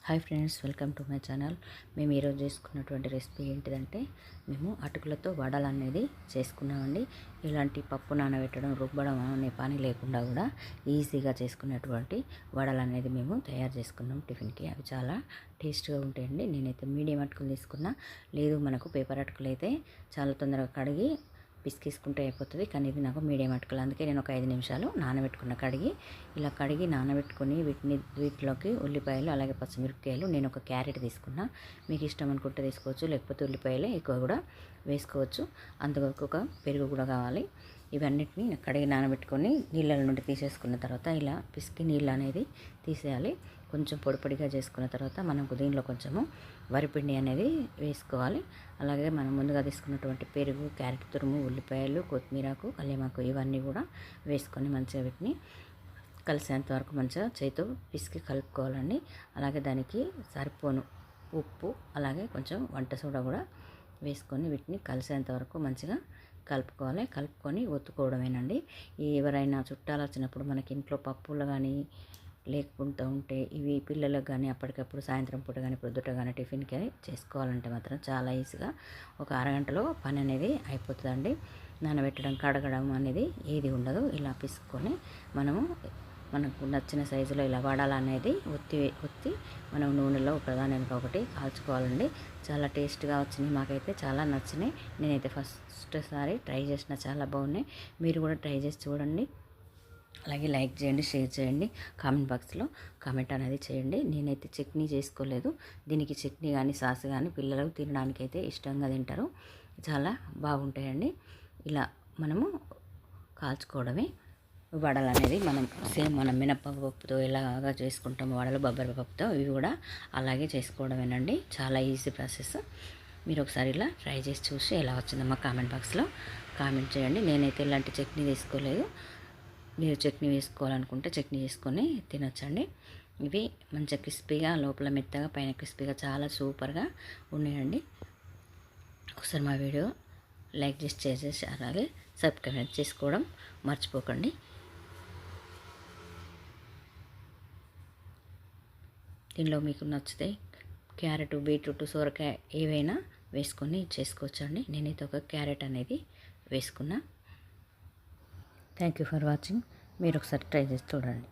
Hi friends, welcome to my channel. మేము ఈరోజు చేసుకున్నటువంటి రెసిపీ ఏంటిదంటే మేము అటుకులతో వడలు అనేది చేసుకున్నామండి. ఇలాంటి పప్పు నానబెట్టడం, రుబ్బడం అనే పని లేకుండా కూడా ఈజీగా చేసుకునేటువంటి వడలు అనేది మేము తయారు చేసుకున్నాం టిఫిన్కి. అవి చాలా టేస్ట్గా ఉంటాయండి. నేనైతే మీడియం అటుకులు తీసుకున్నా. లేదు మనకు పేపర్ అటుకులు అయితే చాలా తొందరగా కడిగి పిసికేసుకుంటే అయిపోతుంది. కానీ ఇది నాకు మీడియం అటుకులు, అందుకే నేను ఒక 5 నిమిషాలు నానబెట్టుకున్న. కడిగి నానబెట్టుకొని వీటిలోకి ఉల్లిపాయలు, అలాగే పచ్చిమిరపకాయలు, నేను ఒక క్యారెట్ తీసుకున్నా. మీకు ఇష్టం అనుకుంటే తీసుకోవచ్చు, లేకపోతే ఉల్లిపాయలే ఎక్కువ కూడా వేసుకోవచ్చు. అందుకు ఒక పెరుగు కూడా కావాలి. ఇవన్నిటిని కడిగి నానబెట్టుకొని నీళ్ళ నుండి తీసేసుకున్న తర్వాత ఇలా పిసికి నీళ్ళు అనేది తీసేయాలి. కొంచెం పొడిగా చేసుకున్న తర్వాత మనకు దీనిలో కొంచెము వరిపిండి అనేది వేసుకోవాలి. అలాగే మనం ముందుగా తీసుకున్నటువంటి పెరుగు, క్యారెట్ తురుము, ఉల్లిపాయలు, కొత్తిమీరకు, కల్యామాకు ఇవన్నీ కూడా వేసుకొని మంచిగా వీటిని కలిసేంత వరకు మంచిగా చేతితో పిసికి కలుపుకోవాలండి. అలాగే దానికి సరిపోను ఉప్పు, అలాగే కొంచెం వంట సోడా కూడా వేసుకొని వీటిని కలిసేంత వరకు మంచిగా కలుపుకొని ఒత్తుకోవడమేనండి. ఎవరైనా చుట్టాలు వచ్చినప్పుడు మనకి ఇంట్లో పప్పులు కానీ లేకుంటూ ఉంటే ఇవి పిల్లలకు కానీ అప్పటికప్పుడు సాయంత్రం పూట కానీ ప్రొద్దుట కానీ టిఫిన్కి చేసుకోవాలంటే మాత్రం చాలా ఈజీగా ఒక అరగంటలో పని అనేది అయిపోతుందండి. నానబెట్టడం, కడగడం అనేది ఏది ఉండదు. ఇలా పిసుకొని మనకు నచ్చిన సైజులో ఇలా వడలు అనేది ఒత్తి మనం నూనెలో ఒకదానికి ఒకటి కాల్చుకోవాలండి. చాలా టేస్ట్గా వచ్చినాయి, మాకైతే చాలా నచ్చినాయి. నేనైతే ఫస్ట్ సారి ట్రై చేసిన, చాలా బాగున్నాయి. మీరు కూడా ట్రై చేసి చూడండి. అలాగే లైక్ చేయండి, షేర్ చేయండి, కామెంట్ బాక్స్లో కామెంట్ అనేది చేయండి. నేనైతే చట్నీ చేసుకోలేదు. దీనికి చట్నీ కానీ సాస్ కానీ పిల్లలకు తినడానికైతే ఇష్టంగా తింటారు. చాలా బాగుంటాయండి. ఇలా మనము కాల్చుకోవడమే. వడలు అనేది మనం మినపప్పుతో ఎలాగా చేసుకుంటాము వడలు, బొబ్బరి పప్పుతో ఇవి కూడా అలాగే చేసుకోవడమేనండి. చాలా ఈజీ ప్రాసెస్. మీరు ఒకసారి ఇలా ట్రై చేసి చూసి ఎలా వచ్చిందో మా కామెంట్ బాక్స్లో కామెంట్ చేయండి. నేనైతే ఇలాంటి చట్నీ తీసుకోలేదు. మీరు చట్నీ వేసుకోవాలనుకుంటే చట్నీ వేసుకొని తినొచ్చండి. ఇవి మంచిగా క్రిస్పీగా, లోపల మెత్తగా, పైన క్రిస్పీగా చాలా సూపర్గా ఉన్నాయండి. ఒకసారి మా వీడియో లైక్ చేసి, షేర్ చేసి, అలాగే సబ్స్క్రైబ్ చేసుకోవడం మర్చిపోకండి. దీనిలో మీకు నచ్చితే క్యారెట్, బీట్రూట్, సొరకాయ ఏవైనా వేసుకొని చేసుకోవచ్చండి. నేనైతే ఒక క్యారెట్ అనేది వేసుకున్నా. Thank you for watching. మీరు ఒకసారి ట్రై చేసి చూడండి.